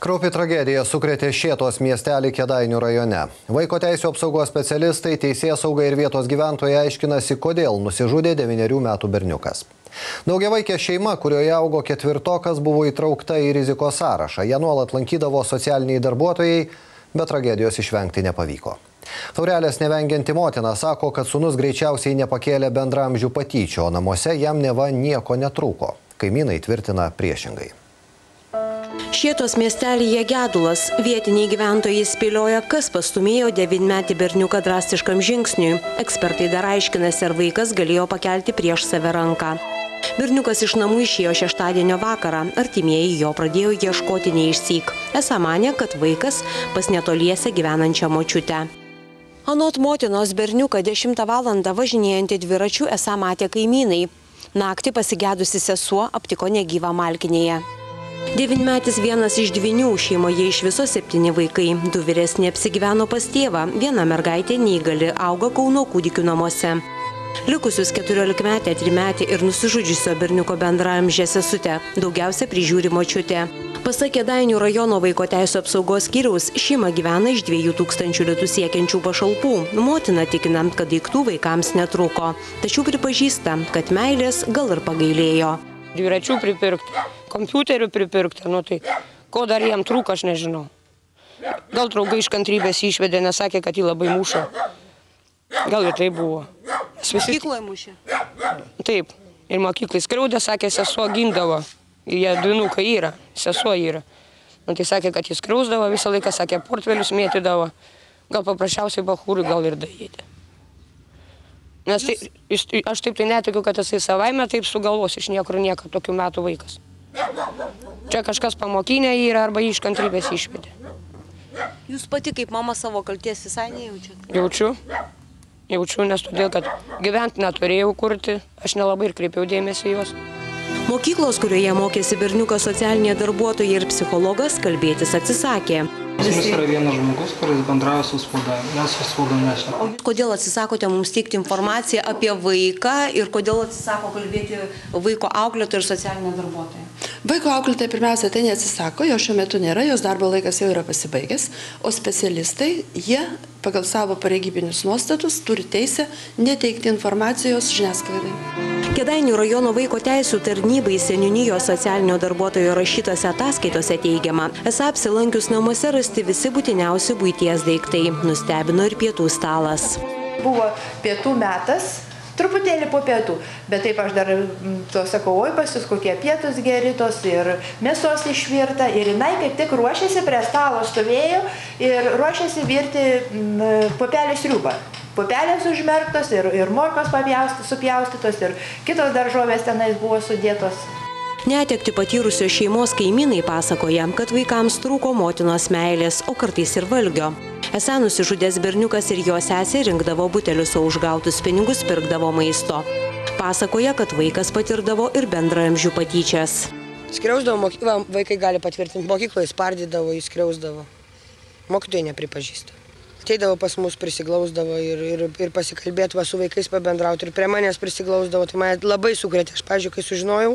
Kraupi tragedija sukrėtė Šėtos miestelį Kėdainių rajone. Vaiko teisių apsaugos specialistai, teisėsauga ir vietos gyventojai aiškinasi, kodėl nusižudė 9 metų berniukas. Daugiavaikė šeima, kurioje augo ketvirtokas, buvo įtraukta į rizikos sąrašą. Jie nuolat lankydavo socialiniai darbuotojai, bet tragedijos išvengti nepavyko. Taurelės nevengianti motina sako, kad sūnus greičiausiai nepakėlė bendramžių patyčių, o namuose jam neva nieko netrūko. Kaimynai tvirtina priešingai. Šėtos miestelyje gedulas. Vietiniai gyventojai spėlioja, kas pastumėjo 9-metį berniuką drastiškam žingsniui. Ekspertai dar aiškinasi, ar vaikas galėjo pakelti prieš save ranką. Berniukas iš namų išėjo šeštadienio vakarą. Artimieji jo pradėjo ieškoti neišsyk. Esą manė, kad vaikas pas netoliese gyvenančią močiutę. Anot motinos, berniuką 10 valandą važinėjantį dviračiu esą matė kaimynai. Naktį pasigedusi sesuo aptiko negyvą malkinėje. 9-metis vienas iš 2, šeimoje iš viso 7 vaikai. 2 vyresni apsigyveno pas tėvą, 1 mergaitė neįgali, auga Kauno kūdikių namuose. Likusius 14-metę, 3-metį ir nusižudžiusio berniuko bendraamžę sesutę daugiausia prižiūri močiutė. Pasak Kėdainių rajono vaiko teisių apsaugos skyriaus, šeima gyvena iš 2000 litų siekiančių pašalpų. Motina tikina, kad daiktų vaikams netrūko. Tačiau pripažįsta, kad meilės gal ir pagailėjo. Dviračių pripirkti, kompiuterių pripirkti, tai ko dar jam trūko, aš nežinau. Gal draugai iš kantrybės išvedė, nesakė, kad jį labai mušo. Gal ir tai buvo. Mokykloje mušė? Taip, ir mokyklai skriaudė, sakė, sesuo gindavo. Jie dvynukai yra, sesuo yra. Tai sakė, kad jis skriausdavo, visą laiką sakė, portfelius mėtydavo. Gal paprasčiausiai bachūrui gal ir daėdė. Nes aš taip tai netikiu, kad jisai savaime taip sugalvos iš niekur nieko tokių metų vaikas. Čia kažkas pamokinė yra arba jį iš kantrybės išvedė. Jūs pati kaip mama savo kalties visai nejaučiate? Jaučiu, nes todėl, kad gyventi neturėjau kurti, aš nelabai ir kreipiau dėmesį juos. Mokyklos, kurioje mokėsi berniukas, socialinė darbuotoja ir psichologas, kalbėtis atsisakė. Jis yra vienas žmogus, kuris bendrauja su spauda, mes su spauda nešame. Kodėl atsisakote mums teikti informaciją apie vaiką ir kodėl atsisako kalbėti vaiko auklėtoja ir socialinė darbuotoja? Vaiko auklėtoja pirmiausia tai neatsisako, jo šiuo metu nėra, jos darbo laikas jau yra pasibaigęs, o specialistai, jie pagal savo pareigybinius nuostatus turi teisę neteikti informacijos žiniasklaidai. Kėdainių rajono vaiko teisių tarnybai seniūnijos socialinio darbuotojo rašytose ataskaitose teigiama, esą apsilankius namuose rasti visi būtiniausi buities daiktai. Nustebino ir pietų stalas. Buvo pietų metas, truputėlį po pietų, bet taip aš dar to sakau, oi pas jūs kokie pietus geritos ir mėsos išvirta ir jinai kaip tik ruošiasi, prie stalo stovėjo ir ruošiasi virti pupelės sriubą. Pupelės užmerktos ir morkos supjaustytos ir kitos daržovės tenais buvo sudėtos. Netekti patyrusios šeimos kaimynai pasakoja, kad vaikams trūko motinos meilės, o kartais ir valgio. Esą nusižudęs berniukas ir jo sesė rinkdavo butelius, o užgautus pinigus pirkdavo maisto. Pasakoja, kad vaikas patirdavo ir bendraamžių patyčias. Skriausdavo mokyklą, vaikai gali patvirtinti, mokykloje spardydavo, jis skriausdavo. Mokytojai nepripažįsta. Ateidavo pas mus, prisiglausdavo ir pasikalbėdavo su vaikais pabendrauti ir prie manęs prisiglausdavo, tai mane labai sukrėtė. Aš, pavyzdžiui, kai sužinojau,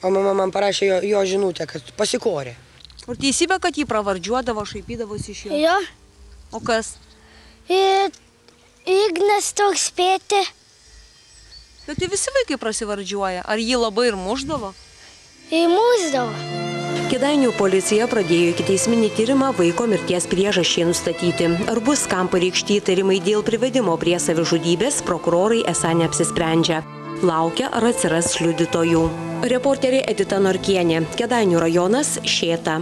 o mama man parašė jo žinutę, kad pasikorė. Ar teisybė, kad jį pravardžiuodavo, šaipydavosi iš jo? Jo. O kas? Ignas toks spėti. Bet tai visi vaikai prasivardžiuoja. Ar jį labai ir mušdavo? Mušdavo. Kėdainių policija pradėjo ikiteisminį tyrimą vaiko mirties priežasčiai nustatyti. Ar bus kam pareikšti įtarimai dėl privedimo prie savižudybės, prokurorai esą neapsisprendžia. Laukia, ar atsiras liudytojų. Reporterė Edita Norkienė, Kėdainių rajonas, Šėta.